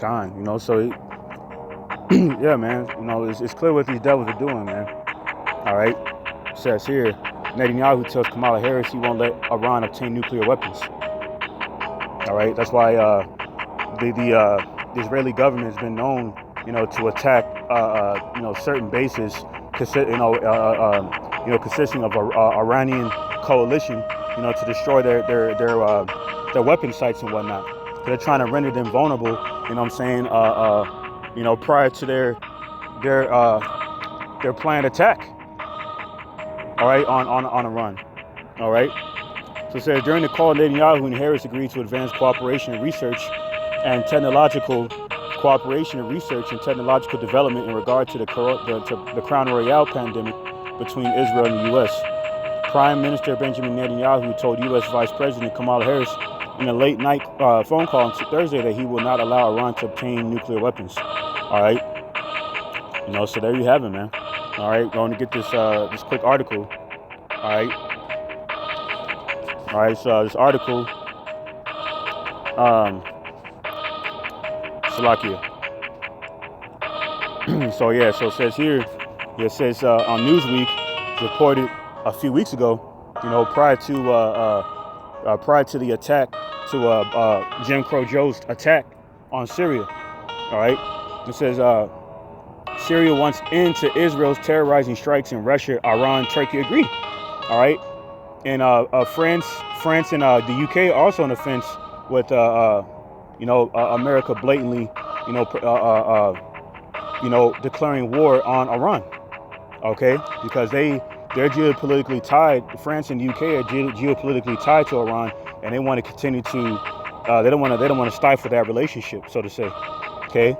gone, you know. So, yeah, man, you know, it's clear what these devils are doing, man. All right. It says here, Netanyahu tells Kamala Harris he won't let Iran obtain nuclear weapons. All right. That's why the Israeli government has been known, you know, to attack, you know, certain bases, consisting of a Iranian coalition, you know, to destroy their weapon sites and whatnot. They're trying to render them vulnerable, you know what I'm saying, you know, prior to their planned attack, all right, on Iran, all right. So it says, during the call, Netanyahu and Harris agreed to advance cooperation and research and technological development in regard to the Crown Royal pandemic between Israel and the U.S. Prime Minister Benjamin Netanyahu told U.S. Vice President Kamala Harris in a late night phone call on Thursday that he will not allow Iran to obtain nuclear weapons. All right, you know, so there you have it, man. All right, going to get this quick article. All right, so this article, Salakia. So yeah, so it says here, it says on Newsweek, reported a few weeks ago, you know, prior to the attack, to Jim Crow Joe's attack on Syria. All right, it says Syria wants end to Israel's terrorizing strikes in Russia, Iran, Turkey agree. All right, and France and the UK are also on the fence with you know, America blatantly, you know, declaring war on Iran. Okay, because they're geopolitically tied. France and the UK are geopolitically tied to Iran, and they want to continue to. They don't want to stifle that relationship, so to say. Okay,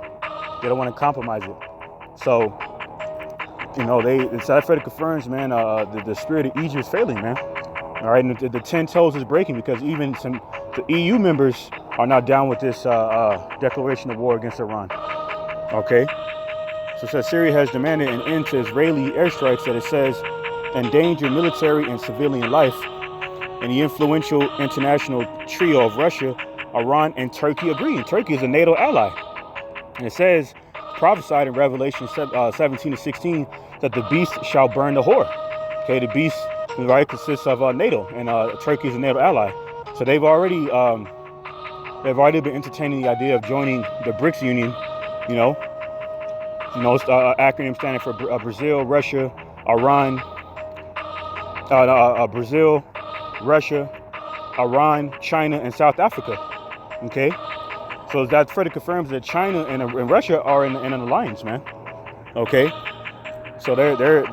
they don't want to compromise it. So, you know, that further confirms, man, the spirit of Egypt is failing, man. All right, and the 10 toes is breaking because even the EU members are now down with this declaration of war against Iran. Okay, so it says Syria has demanded an end to Israeli airstrikes that it says endanger military and civilian life, and the influential international trio of Russia, Iran, and Turkey agree. And Turkey is a NATO ally. And it says, prophesied in Revelation 17-16, that the beast shall burn the whore. Okay, the beast, right, consists of NATO, and Turkey is a NATO ally. So they've already been entertaining the idea of joining the BRICS Union. You know, acronym standing for Brazil, Russia, Iran, Brazil, Russia, Iran, China, and South Africa. Okay, so that further confirms that China and Russia are in an alliance, man. Okay, so they're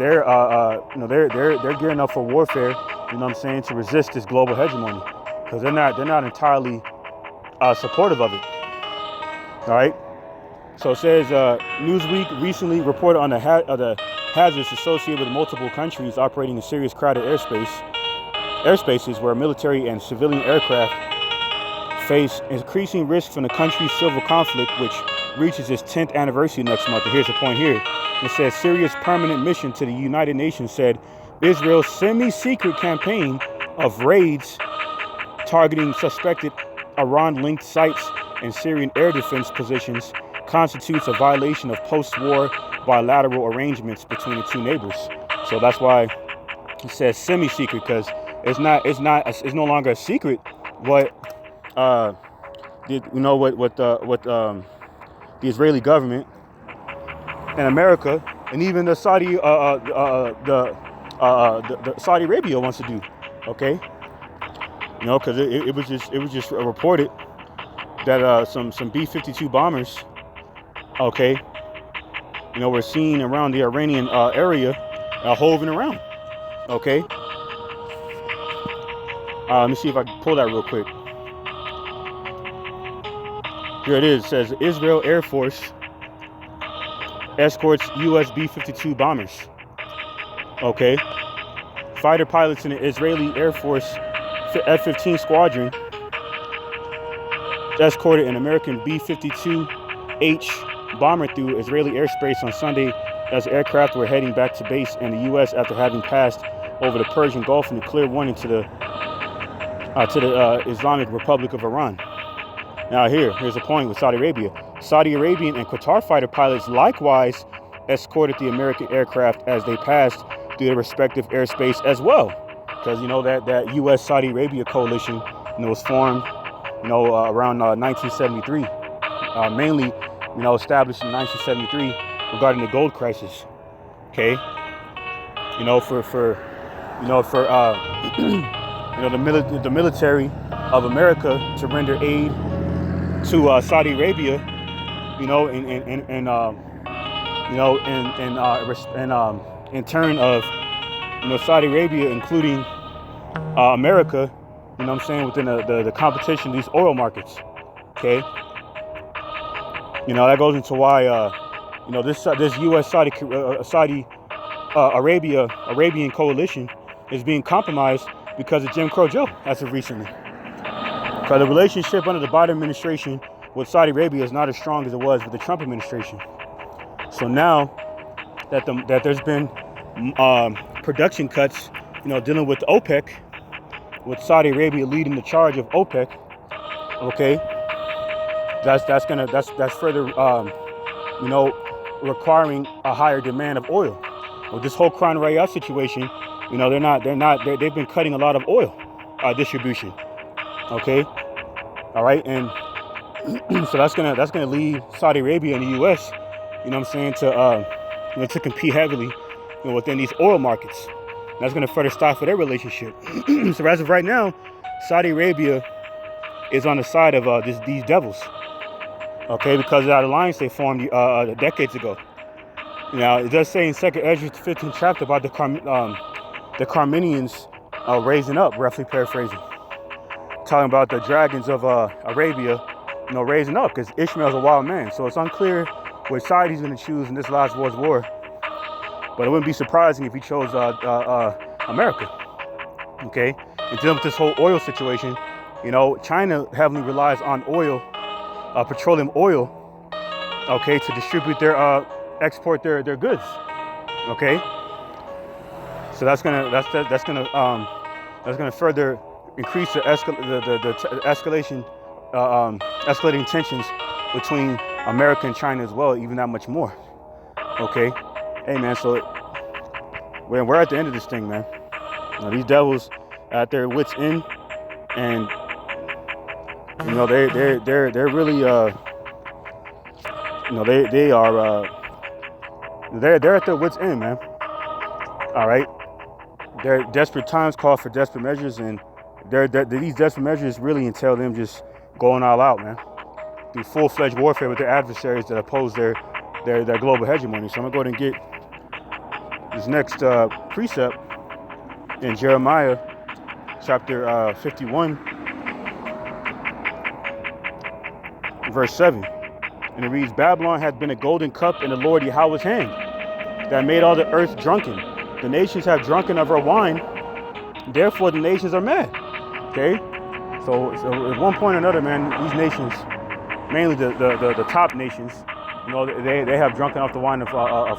gearing up for warfare. You know what I'm saying, to resist this global hegemony, because they're not entirely supportive of it. All right. So it says Newsweek recently reported on the hazards associated with multiple countries operating in serious crowded airspaces where military and civilian aircraft face increasing risk from the country's civil conflict, which reaches its 10th anniversary next month. And here's the point here. It says Syria's permanent mission to the United Nations said Israel's semi-secret campaign of raids targeting suspected Iran-linked sites and Syrian air defense positions constitutes a violation of post-war bilateral arrangements between the two neighbors. So that's why it says semi-secret, because it's no longer a secret what the Israeli government and America and even the Saudi the Saudi Arabia wants to do. Okay, you know, because it was just reported that some B-52 bombers, okay, you know, we're seen around the Iranian area, hovering around. Okay, let me see if I can pull that real quick. Here it is. It says Israel Air Force escorts U.S. B-52 bombers. Okay, fighter pilots in the Israeli Air Force F-15 squadron escorted an American B-52H bomber through Israeli airspace on Sunday as aircraft were heading back to base in the U.S. after having passed over the Persian Gulf and declared warning to the Islamic Republic of Iran. Now here's a point with Saudi Arabia. Saudi Arabian and Qatar fighter pilots likewise escorted the American aircraft as they passed through their respective airspace as well. Because, you know, that U.S. Saudi Arabia coalition, you know, was formed, you know, around 1973, mainly, you know, established in 1973 regarding the gold crisis. Okay, you know, for you know, the military of America to render aid to Saudi Arabia, you know, in turn of, you know, Saudi Arabia, including America, you know what I'm saying, within the competition, these oil markets. Okay, you know, that goes into why you know, this U.S. Saudi Arabian coalition is being compromised because of Jim Crow Joe as of recently. Because the relationship under the Biden administration with Saudi Arabia is not as strong as it was with the Trump administration. So now that there's been production cuts, you know, dealing with OPEC, with Saudi Arabia leading the charge of OPEC, okay, that's further you know, requiring a higher demand of oil. With this whole Crown Royal situation, you know, they've been cutting a lot of oil distribution. Okay, all right, and so that's gonna lead Saudi Arabia and the U.S., you know what I'm saying, to you know, to compete heavily, you know, within these oil markets. That's gonna further stifle their relationship. So as of right now, Saudi Arabia is on the side of these devils. Okay, because of that alliance they formed decades ago. Now, it does say in 2nd Ezra 15th chapter about the Carmenians raising up, roughly paraphrasing, talking about the dragons of Arabia, you know, raising up, because Ishmael's a wild man. So it's unclear which side he's going to choose in this last world's war. But it wouldn't be surprising if he chose America. Okay, and dealing with this whole oil situation, you know, China heavily relies on oil, petroleum oil, okay, to distribute their export their goods. Okay, so that's gonna further increase the escalating tensions between America and China as well, even that much more. Okay, hey man, so we're at the end of this thing, man. You know, these devils at their wits' end, and you know, they're really you know, they're at their wits' end, man. All right, their desperate times call for desperate measures, and these desperate measures really entail them just going all out, man, through full-fledged warfare with their adversaries that oppose their global hegemony. So I'm gonna go ahead and get this next precept in Jeremiah chapter 51, verse 7. And it reads, Babylon hath been a golden cup in the Lord Yahawah's hand, that made all the earth drunken. The nations have drunken of her wine, therefore the nations are mad. Okay? So at one point or another, man, these nations, mainly the top nations, you know, they have drunken off the wine of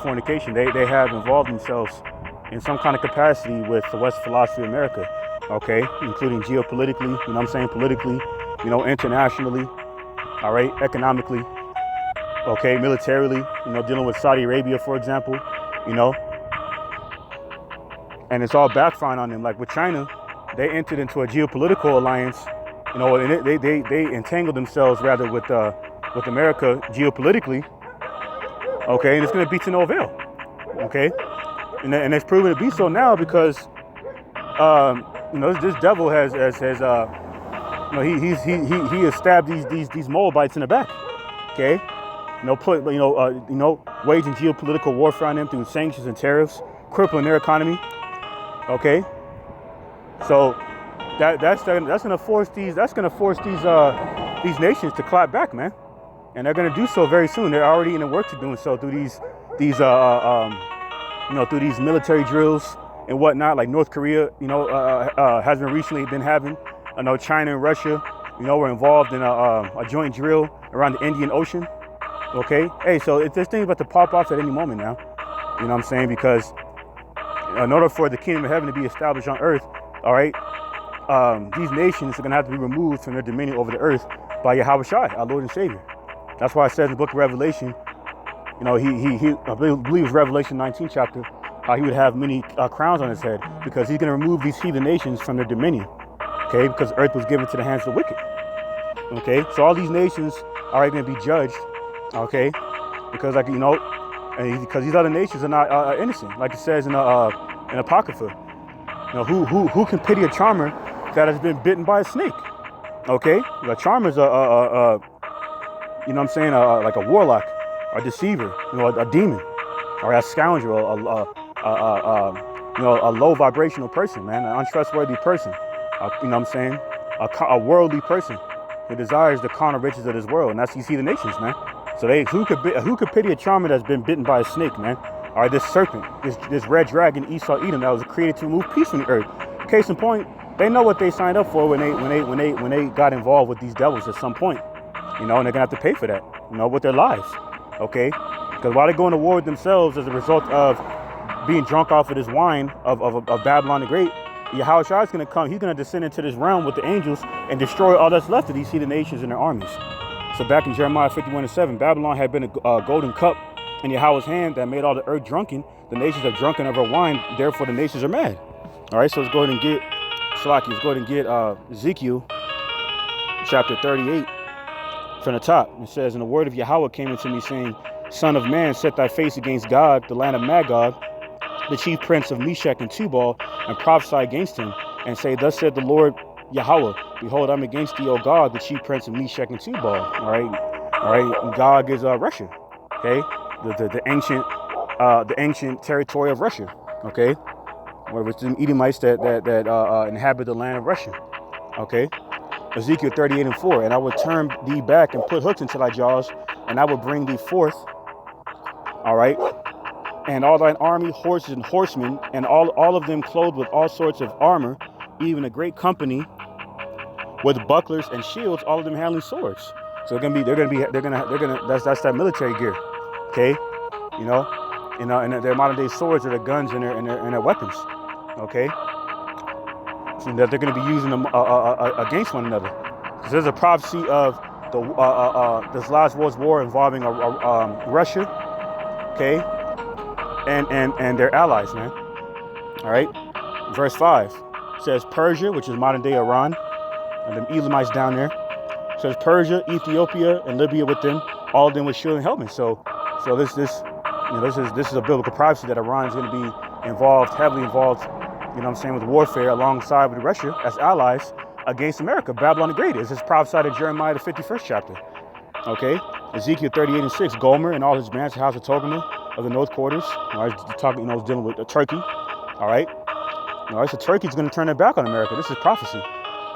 fornication. They have involved themselves in some kind of capacity with the West philosophy of America, okay? Including geopolitically, you know what I'm saying, politically, you know, internationally, all right, economically, okay, militarily, you know, dealing with Saudi Arabia, for example, you know, and it's all backfiring on them. Like with China, they entered into a geopolitical alliance, you know, and they entangled themselves rather with America geopolitically, okay, and it's going to be to no avail, okay, and it's proven to be so now because, you know, this devil has you know, he has stabbed these Moabites in the back, okay. Waging geopolitical warfare on them through sanctions and tariffs, crippling their economy. Okay, so that's gonna force these nations to clap back, man, and they're gonna do so very soon. They're already in the works of doing so through these military drills and whatnot. Like North Korea, you know, has recently been having. I know China and Russia, you know, were involved in a joint drill around the Indian Ocean. Okay, hey, so this thing's about to pop off at any moment now. You know what I'm saying? Because in order for the kingdom of heaven to be established on earth, all right, these nations are going to have to be removed from their dominion over the earth by Yahawashi, our Lord and Savior. That's why it says in the book of Revelation, you know, I believe it's Revelation 19 chapter, how he would have many crowns on his head, because he's going to remove these heathen nations from their dominion. Okay, because earth was given to the hands of the wicked. Okay, so all these nations are going to be judged. Okay, because like, you know, and because these other nations are not innocent, like it says in Apocrypha. You know, who can pity a charmer that has been bitten by a snake? Okay, a charmer's you know what I'm saying, like a warlock, a deceiver, you know, a demon, or a scoundrel, you know, a low vibrational person, man, an untrustworthy person. You know what I'm saying, a worldly person who desires the carnal riches of this world, and that's, you see, the nations, man. So who could pity a charmer that's been bitten by a snake, man? Or this serpent, this red dragon, Esau, Edom, that was created to remove peace from the earth. Case in point, they know what they signed up for when they got involved with these devils at some point, you know, and they're gonna have to pay for that, you know, with their lives, okay? Because while they're going to war with themselves as a result of being drunk off of this wine of Babylon the Great, Yahawashi is gonna come. He's gonna descend into this realm with the angels and destroy all that's left of these heathen nations and their armies. So back in Jeremiah 51:7, Babylon had been a golden cup in Yahweh's hand that made all the earth drunken. The nations are drunken of her wine, therefore the nations are mad. All right, so let's go ahead and get Ezekiel chapter 38 from the top. It says, and the word of Yahweh came unto me, saying, Son of man, set thy face against Gog, the land of Magog, the chief prince of Meshach and Tubal, and prophesy against him, and say, Thus said the Lord Yahweh, behold, I'm against thee, O Gog, the chief prince of Meshach and Tubal. All right. And Gog is Russia. Okay, the ancient territory of Russia. Okay, where it's the Edomites that inhabit the land of Russia. Okay, Ezekiel 38:4, and I will turn thee back and put hooks into thy jaws, and I will bring thee forth. All right. And all thine army, horses and horsemen, and all of them clothed with all sorts of armor, even a great company with bucklers and shields, all of them handling swords. So that's that military gear. Okay, you know, and their modern day swords are their guns and their weapons. Okay, so that they're going to be using them against one another. Because there's a prophecy of this last world's war involving Russia. Okay. And their allies, man. All right. Verse 5 says Persia, which is modern day Iran, and the Elamites down there. It says Persia, Ethiopia, and Libya with them, all of them with shield and helmet. So this is a biblical prophecy that Iran is going to be heavily involved, you know what I'm saying, with warfare alongside with Russia as allies against America. Babylon the Great. This is prophesied in Jeremiah the 51st chapter. Okay. Ezekiel 38:6, Gomer and all his bands, the house of Togarmah of the north quarters. All right, talking, dealing with Turkey. All right, so Turkey's going to turn their back on America. This is prophecy.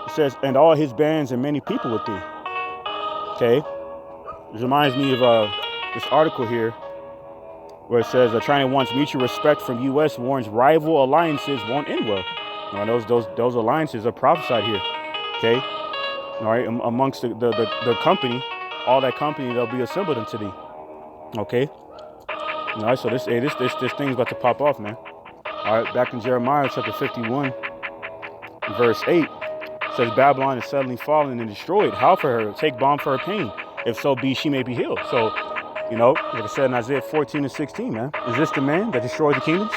It says, and all his bands and many people with thee. Okay, this reminds me of this article here where it says China wants mutual respect from U.S. warns rival alliances won't end well. All right, those alliances are prophesied here. Okay, all right, amongst the company, all that company, they'll be assembled into thee. Okay. All right, so this thing's about to pop off, man. All right, back in Jeremiah chapter 51, verse 8, says Babylon is suddenly fallen and destroyed. How for her? Take balm for her pain. If so be, she may be healed. So, you know, like I said in Isaiah 14:16, man. Is this the man that destroys the kingdoms?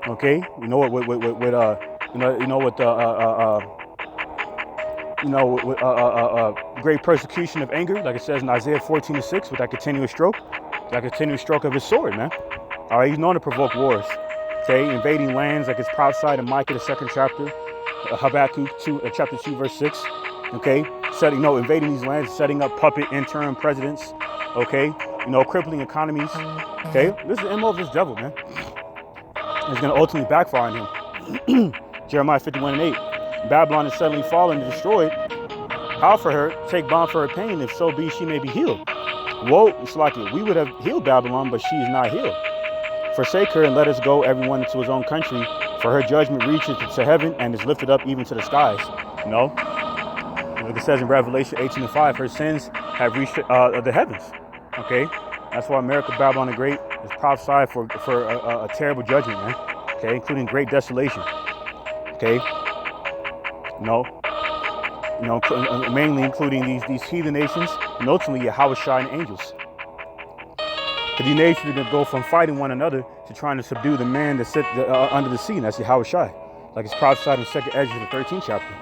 Okay, you know what? Great persecution of anger, like it says in Isaiah 14:6, with that continuous stroke of his sword, man. All right, he's known to provoke wars. Okay, invading lands, like it's prophesied in Micah the 2nd chapter, Habakkuk chapter 2 verse 6. Okay, invading these lands, setting up puppet interim presidents. Okay, crippling economies. Okay, this is the MO of this devil, man. It's going to ultimately backfire on him. Jeremiah 51:8. Babylon is suddenly fallen and destroyed. How for her? Take balm for her pain. If so be, she may be healed. Woe, it's like it. We would have healed Babylon, but she is not healed. Forsake her and let us go, everyone into his own country. For her judgment reaches to heaven and is lifted up even to the skies. Like it says in Revelation 18:5, her sins have reached the heavens. Okay, that's why America, Babylon the Great, is prophesied for a terrible judgment, man. Okay, including great desolation. Okay, You know, mainly including these heathen nations, and ultimately Yahawashi and angels. But these nations are going to go from fighting one another to trying to subdue the man that sit under the sea, and that's Yahawashi. Like it's prophesied in 2nd Ezra, the 13th chapter.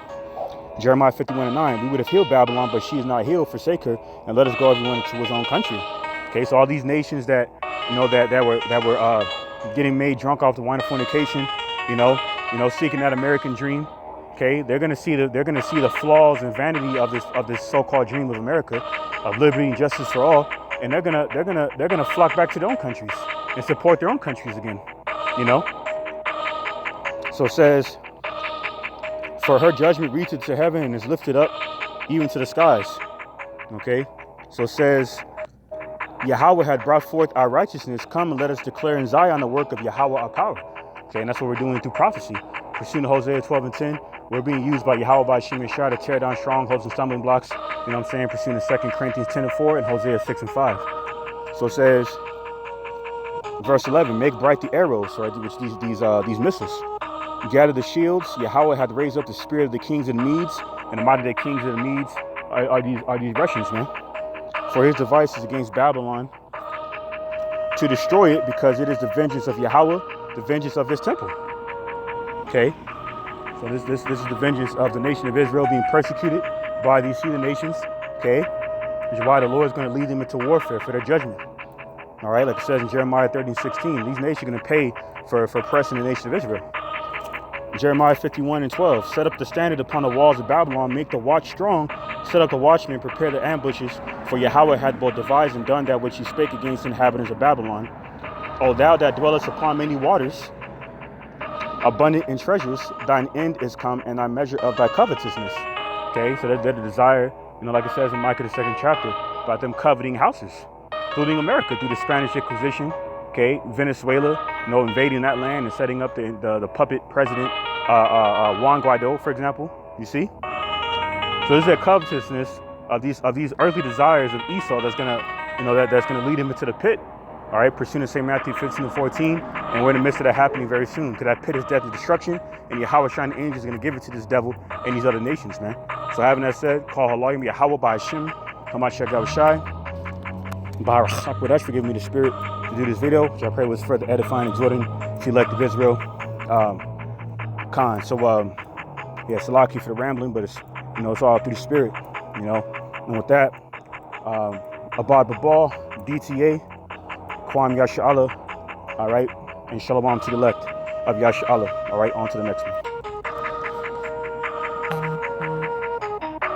Jeremiah 51:9, we would have healed Babylon, but she is not healed, forsake her, and let us go everyone to his own country. Okay, so all these nations that, you know, that were getting made drunk off the wine of fornication, you know, seeking that American dream. Okay, they're gonna see the flaws and vanity of this so-called dream of America, of liberty and justice for all, and they're gonna flock back to their own countries and support their own countries again. You know. So it says, for her judgment reacheth to heaven and is lifted up even to the skies. Okay, so it says, Yahweh had brought forth our righteousness. Come and let us declare in Zion the work of Yahweh our power. Okay, and that's what we're doing through prophecy. Pursuing Hosea 12:10, we're being used by YAHAWAH BAHASHAM YAHAWASHI to tear down strongholds and stumbling blocks. You know what I'm saying? Pursuing 2 Corinthians 10:4 and Hosea 6:5. So it says, verse 11, make bright the arrows, right? Which these missiles. Gather the shields. Yahweh had raised up the spirit of the kings of the Medes, and the mighty day kings of the Medes are these Russians, man. For his devices against Babylon to destroy it, because it is the vengeance of Yahweh, the vengeance of his temple. Okay, so this is the vengeance of the nation of Israel being persecuted by these heathen nations. Okay, which is why the Lord is going to lead them into warfare for their judgment. All right, like it says in Jeremiah 13:16, these nations are going to pay for oppressing the nation of Israel. Jeremiah 51:12, set up the standard upon the walls of Babylon, make the watch strong, set up the watchmen, prepare the ambushes, for Yahweh had both devised and done that which he spake against the inhabitants of Babylon. O thou that dwellest upon many waters, abundant in treasures, thine end is come, and thy measure of thy covetousness. Okay, so they're the desire, you know, like it says in Micah the 2nd chapter, about them coveting houses, including America through the Spanish Inquisition. Okay, Venezuela, you know, invading that land and setting up the puppet president, Juan Guaido, for example. You see? So this is a covetousness of these earthly desires of Esau that's gonna, you know, that's gonna lead him into the pit. All right, pursuing St. Matthew 15:14, and we're in the midst of that happening very soon. Because that pit is death and destruction, and Yahawashi and the angels are gonna give it to this devil and these other nations, man. So having that said, call halalyam YAHAWAH BAHASHAM YAHAWASHI. Barak, forgive me the spirit to do this video, which I pray was further edifying, exhorting to elect of Israel. So yeah, Salaki for the rambling, but it's, you know, it's all through the spirit, you know. And with that, Abad Babal, DTA, Kwam Yasha Allah, all right, and shalawam to the elect of Yasha Allah. All right, on to the next one.